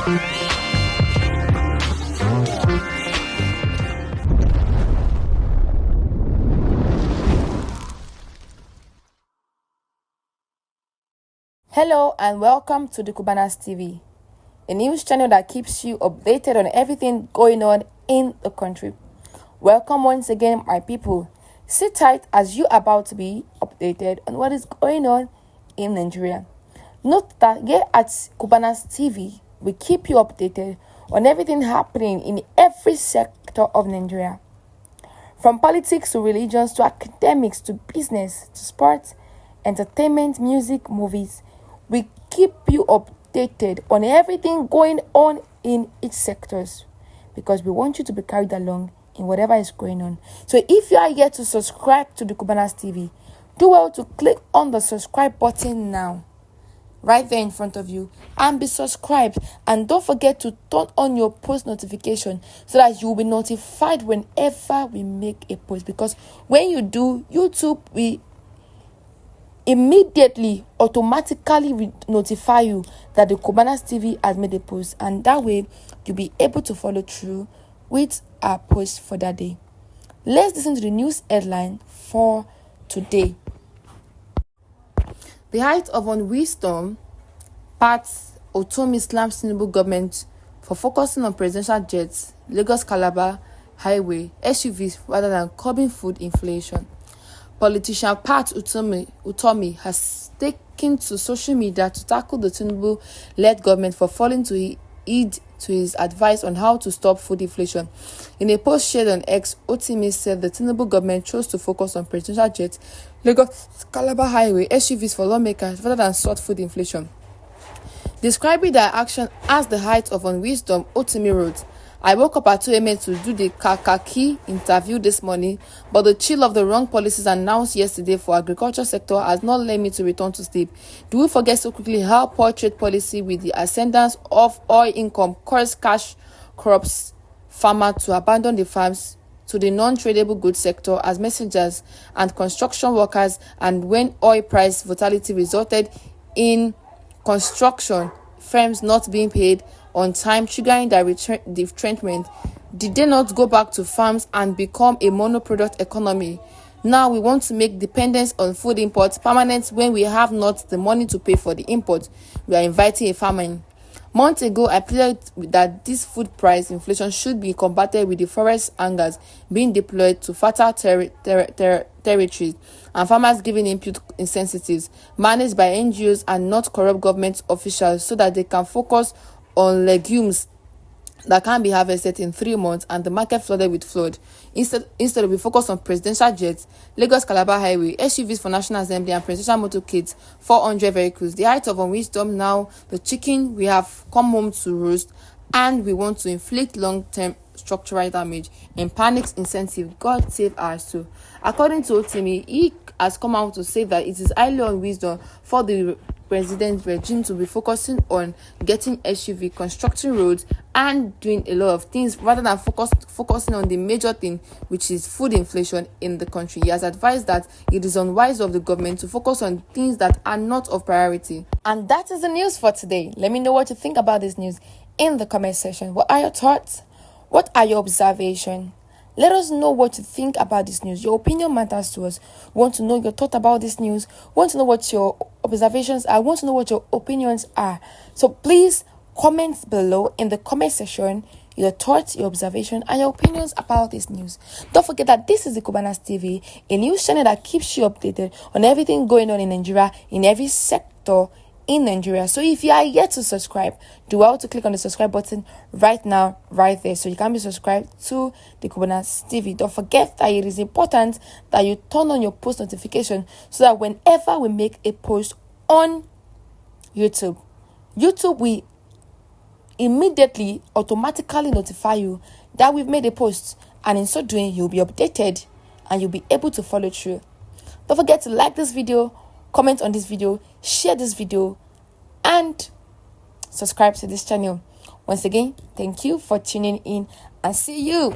Hello and welcome to the Cubanas TV, a news channel that keeps you updated on everything going on in the country. Welcome once again, my people. Sit tight as you're about to be updated on what is going on in Nigeria. Note that here at Cubanas TV, we keep you updated on everything happening in every sector of Nigeria. From politics to religions to academics to business to sports, entertainment, music, movies, we keep you updated on everything going on in each sectors because we want you to be carried along in whatever is going on. So if you are yet to subscribe to the Cubanas TV, do well to click on the subscribe button now, right there in front of you, and be subscribed. And don't forget to turn on your post notification so that you will be notified whenever we make a post, because when you do, YouTube will immediately automatically notify you that the Cubanas TV has made a post, and that way you'll be able to follow through with our post for that day. Let's listen to the news headline for today. The height of unwisdom parts Otomi slams Tinubu government for focusing on presidential jets, Lagos Calabar highway, SUVs rather than curbing food inflation. Politician Pat Utomi has taken to social media to tackle the Tinubu-led government for failing to heed to his advice on how to stop food inflation. In a post shared on X, Utomi said the Tinubu government chose to focus on presidential jets, Lagos Calabar highway, SUVs for lawmakers rather than sort food inflation. Describing their action as the height of unwisdom, Utomi wrote, "I woke up at 2 a.m. to do the Kakaki interview this morning, but the chill of the wrong policies announced yesterday for agriculture sector has not led me to return to sleep. Do we forget so quickly how poor trade policy with the ascendance of oil income caused cash crops farmers to abandon the farms to the non-tradable goods sector as messengers and construction workers, and when oil price volatility resulted in construction firms not being paid on time, triggering their retrenchment? Did they not go back to farms and become a monoproduct economy? Now we want to make dependence on food imports permanent when we have not the money to pay for the import. We are inviting a famine. Months ago, I pleaded that this food price inflation should be combated with the forest hangers being deployed to fertile territories and farmers giving input incentives managed by NGOs and not corrupt government officials so that they can focus on legumes that can be harvested in 3 months and the market flooded with flood. Instead we focus on presidential jets, Lagos Calabar highway, SUVs for National Assembly and presidential motorcades, 400 vehicles. The height of unwisdom now, the chicken we have come home to roost, and we want to inflict long-term structural damage and panics incentive. God save us too. According to Otimi, he has come out to say that it is highly unwisdom for the president regime to be focusing on getting SUV, constructing roads, and doing a lot of things rather than focusing on the major thing, which is food inflation in the country. He has advised that it is unwise of the government to focus on things that are not of priority. And that is the news for today. Let me know what you think about this news in the comment section. What are your thoughts? What are your observations? Let us know what you think about this news. Your opinion matters to us. We want to know your thought about this news. We want to know what your observations are. We want to know what your opinions are. So please comment below in the comment section your thoughts, your observation, and your opinions about this news. Don't forget that this is the Cubanas TV, a news channel that keeps you updated on everything going on in Nigeria, in every sector in Nigeria. So if you are yet to subscribe, do well to click on the subscribe button right now, right there, so you can be subscribed to the Cubanas TV. Don't forget that it is important that you turn on your post notification so that whenever we make a post on YouTube will immediately automatically notify you that we've made a post, and in so doing you'll be updated and you'll be able to follow through. Don't forget to like this video, comment on this video, share this video, and subscribe to this channel. Once again, thank you for tuning in, and see you